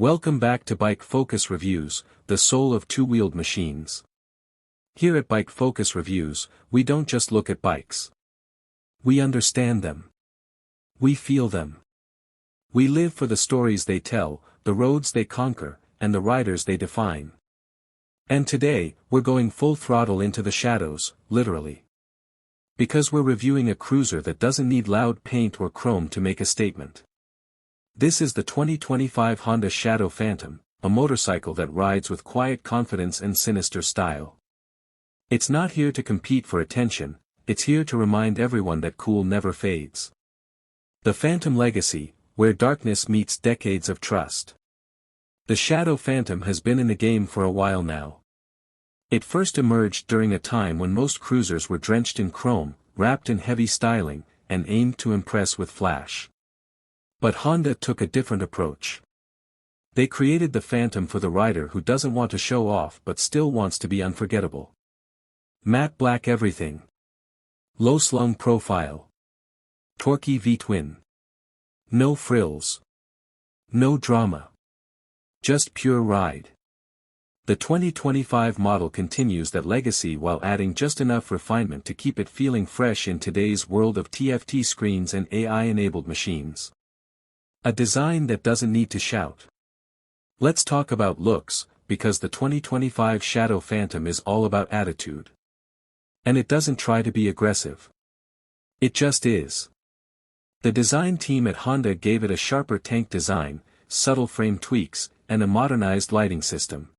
Welcome back to Bike Focus Reviews, the soul of two-wheeled machines. Here at Bike Focus Reviews, we don't just look at bikes. We understand them. We feel them. We live for the stories they tell, the roads they conquer, and the riders they define. And today, we're going full throttle into the shadows, literally. Because we're reviewing a cruiser that doesn't need loud paint or chrome to make a statement. This is the 2025 Honda Shadow Phantom, a motorcycle that rides with quiet confidence and sinister style. It's not here to compete for attention, it's here to remind everyone that cool never fades. The Phantom Legacy, where darkness meets decades of trust. The Shadow Phantom has been in the game for a while now. It first emerged during a time when most cruisers were drenched in chrome, wrapped in heavy styling, and aimed to impress with flash. But Honda took a different approach. They created the Phantom for the rider who doesn't want to show off but still wants to be unforgettable. Matte black everything. Low slung profile. Torquey V-twin. No frills. No drama. Just pure ride. The 2025 model continues that legacy while adding just enough refinement to keep it feeling fresh in today's world of TFT screens and AI-enabled machines. A design that doesn't need to shout. Let's talk about looks, because the 2025 Shadow Phantom is all about attitude. And it doesn't try to be aggressive. It just is. The design team at Honda gave it a sharper tank design, subtle frame tweaks, and a modernized lighting system.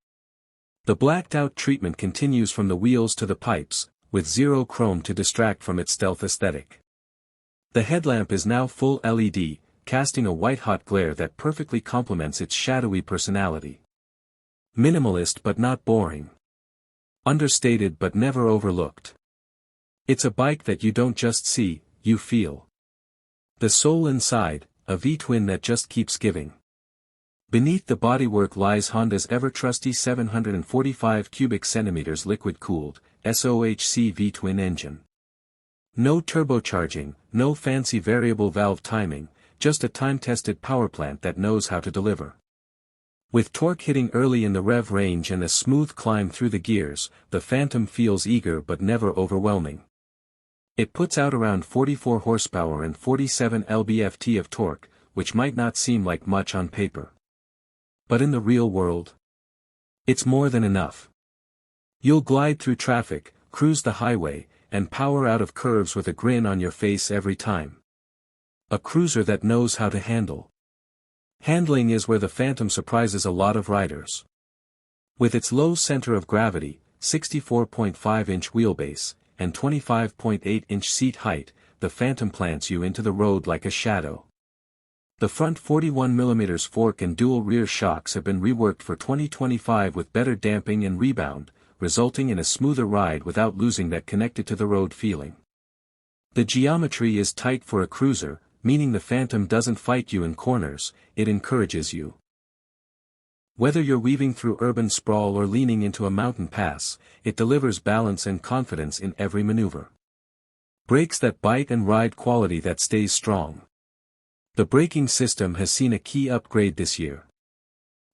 The blacked-out treatment continues from the wheels to the pipes, with zero chrome to distract from its stealth aesthetic. The headlamp is now full LED, casting a white-hot glare that perfectly complements its shadowy personality. Minimalist but not boring. Understated but never overlooked. It's a bike that you don't just see, you feel. The soul inside, a V-twin that just keeps giving. Beneath the bodywork lies Honda's ever-trusty 745 cubic centimeters liquid-cooled, SOHC V-twin engine. No turbocharging, no fancy variable valve timing, just a time-tested powerplant that knows how to deliver. With torque hitting early in the rev range and a smooth climb through the gears, the Phantom feels eager but never overwhelming. It puts out around 44 horsepower and 47 lb-ft of torque, which might not seem like much on paper. But in the real world, it's more than enough. You'll glide through traffic, cruise the highway, and power out of curves with a grin on your face every time. A cruiser that knows how to handle. Handling is where the Phantom surprises a lot of riders. With its low center of gravity, 64.5-inch wheelbase, and 25.8-inch seat height, the Phantom plants you into the road like a shadow. The front 41mm fork and dual rear shocks have been reworked for 2025 with better damping and rebound, resulting in a smoother ride without losing that connected-to-the-road feeling. The geometry is tight for a cruiser, meaning the Phantom doesn't fight you in corners, it encourages you. Whether you're weaving through urban sprawl or leaning into a mountain pass, it delivers balance and confidence in every maneuver. Brakes that bite and ride quality that stays strong. The braking system has seen a key upgrade this year.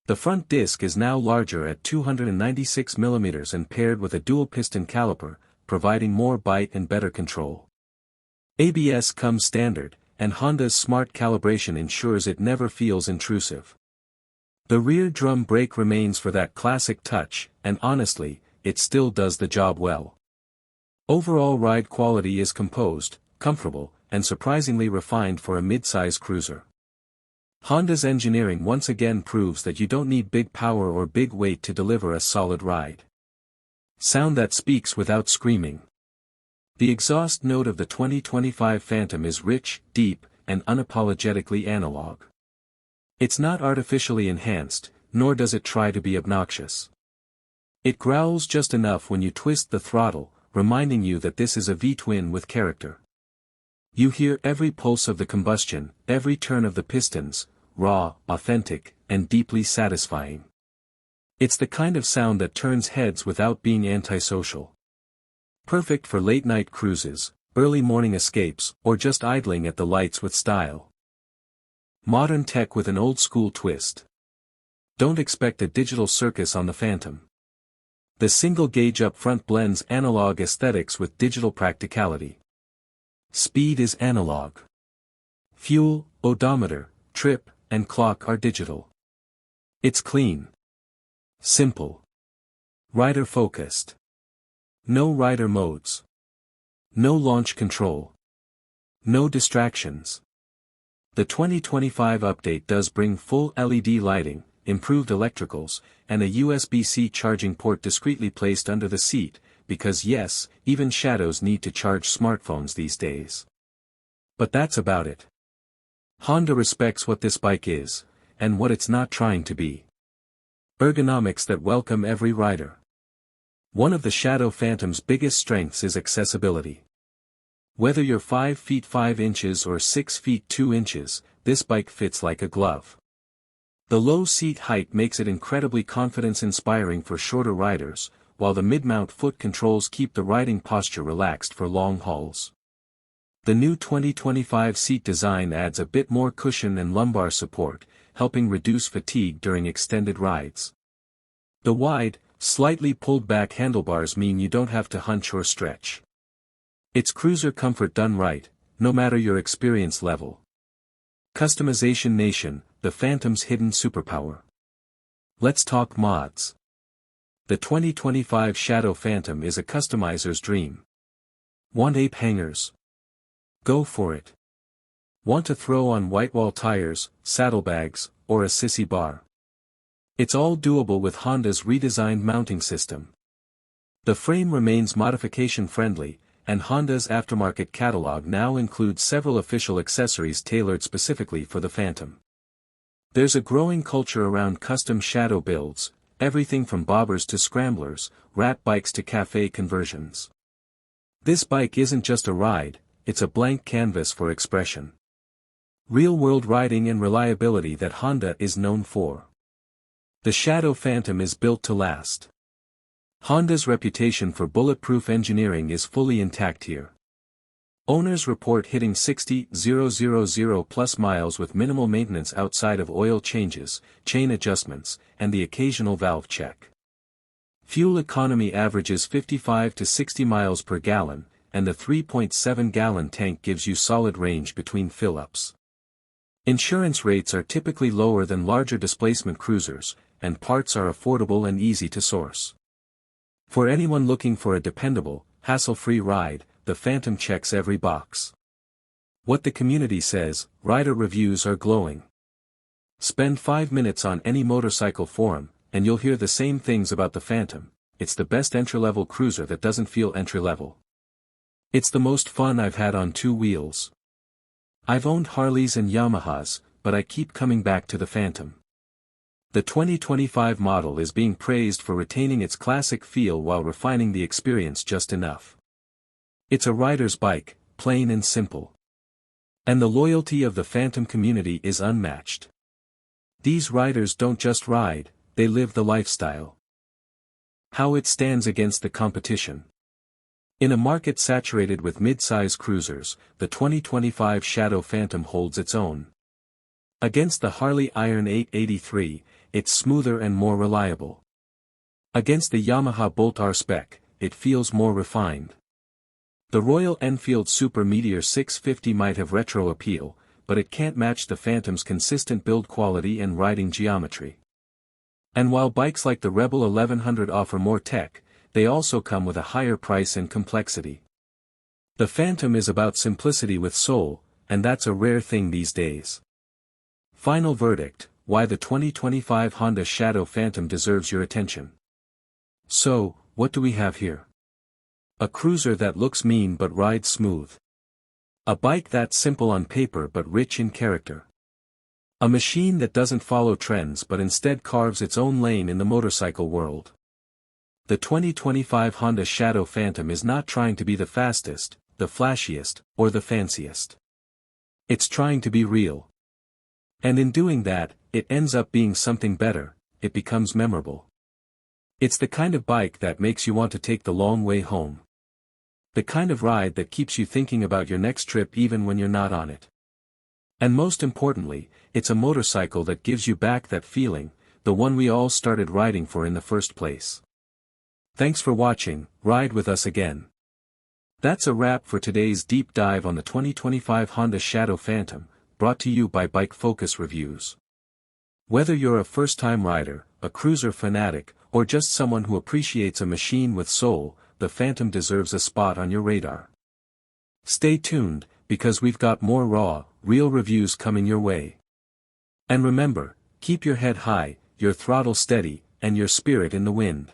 The front disc is now larger at 296mm and paired with a dual-piston caliper, providing more bite and better control. ABS comes standard, and Honda's smart calibration ensures it never feels intrusive. The rear drum brake remains for that classic touch, and honestly, it still does the job well. Overall ride quality is composed, comfortable, and surprisingly refined for a mid-size cruiser. Honda's engineering once again proves that you don't need big power or big weight to deliver a solid ride. Sound that speaks without screaming. The exhaust note of the 2025 Phantom is rich, deep, and unapologetically analog. It's not artificially enhanced, nor does it try to be obnoxious. It growls just enough when you twist the throttle, reminding you that this is a V-twin with character. You hear every pulse of the combustion, every turn of the pistons, raw, authentic, and deeply satisfying. It's the kind of sound that turns heads without being antisocial. Perfect for late-night cruises, early morning escapes, or just idling at the lights with style. Modern tech with an old-school twist. Don't expect a digital circus on the Phantom. The single gauge up front blends analog aesthetics with digital practicality. Speed is analog. Fuel, odometer, trip, and clock are digital. It's clean. Simple. Rider-focused. No rider modes. No launch control. No distractions. The 2025 update does bring full LED lighting, improved electricals, and a USB-C charging port discreetly placed under the seat, because yes, even shadows need to charge smartphones these days. But that's about it. Honda respects what this bike is, and what it's not trying to be. Ergonomics that welcome every rider. One of the Shadow Phantom's biggest strengths is accessibility. Whether you're 5 feet 5 inches or 6 feet 2 inches, this bike fits like a glove. The low seat height makes it incredibly confidence-inspiring for shorter riders, while the mid-mount foot controls keep the riding posture relaxed for long hauls. The new 2025 seat design adds a bit more cushion and lumbar support, helping reduce fatigue during extended rides. The wide, slightly pulled-back handlebars mean you don't have to hunch or stretch. It's cruiser comfort done right, no matter your experience level. Customization Nation, the Phantom's hidden superpower. Let's talk mods. The 2025 Shadow Phantom is a customizer's dream. Want ape hangers? Go for it. Want to throw on whitewall tires, saddlebags, or a sissy bar? It's all doable with Honda's redesigned mounting system. The frame remains modification-friendly, and Honda's aftermarket catalog now includes several official accessories tailored specifically for the Phantom. There's a growing culture around custom shadow builds, everything from bobbers to scramblers, rat bikes to cafe conversions. This bike isn't just a ride, it's a blank canvas for expression. Real-world riding and reliability that Honda is known for. The Shadow Phantom is built to last. Honda's reputation for bulletproof engineering is fully intact here. Owners report hitting 60,000 plus miles with minimal maintenance outside of oil changes, chain adjustments, and the occasional valve check. Fuel economy averages 55 to 60 miles per gallon, and the 3.7-gallon tank gives you solid range between fill-ups. Insurance rates are typically lower than larger displacement cruisers, and parts are affordable and easy to source. For anyone looking for a dependable, hassle-free ride, the Phantom checks every box. What the community says, rider reviews are glowing. Spend 5 minutes on any motorcycle forum, and you'll hear the same things about the Phantom. It's the best entry-level cruiser that doesn't feel entry-level. It's the most fun I've had on two wheels. I've owned Harleys and Yamahas, but I keep coming back to the Phantom. The 2025 model is being praised for retaining its classic feel while refining the experience just enough. It's a rider's bike, plain and simple. And the loyalty of the Phantom community is unmatched. These riders don't just ride, they live the lifestyle. How it stands against the competition. In a market saturated with mid-size cruisers, the 2025 Shadow Phantom holds its own. Against the Harley Iron 883, it's smoother and more reliable. Against the Yamaha Bolt R spec, it feels more refined. The Royal Enfield Super Meteor 650 might have retro appeal, but it can't match the Phantom's consistent build quality and riding geometry. And while bikes like the Rebel 1100 offer more tech, they also come with a higher price and complexity. The Phantom is about simplicity with soul, and that's a rare thing these days. Final verdict: why the 2025 Honda Shadow Phantom deserves your attention. So, what do we have here? A cruiser that looks mean but rides smooth. A bike that's simple on paper but rich in character. A machine that doesn't follow trends but instead carves its own lane in the motorcycle world. The 2025 Honda Shadow Phantom is not trying to be the fastest, the flashiest, or the fanciest. It's trying to be real. And in doing that, it ends up being something better. It becomes memorable. It's the kind of bike that makes you want to take the long way home. The kind of ride that keeps you thinking about your next trip even when you're not on it. And most importantly, it's a motorcycle that gives you back that feeling, the one we all started riding for in the first place. Thanks for watching, ride with us again. That's a wrap for today's deep dive on the 2025 Honda Shadow Phantom, brought to you by Bike Focus Reviews. Whether you're a first-time rider, a cruiser fanatic, or just someone who appreciates a machine with soul, the Phantom deserves a spot on your radar. Stay tuned, because we've got more raw, real reviews coming your way. And remember, keep your head high, your throttle steady, and your spirit in the wind.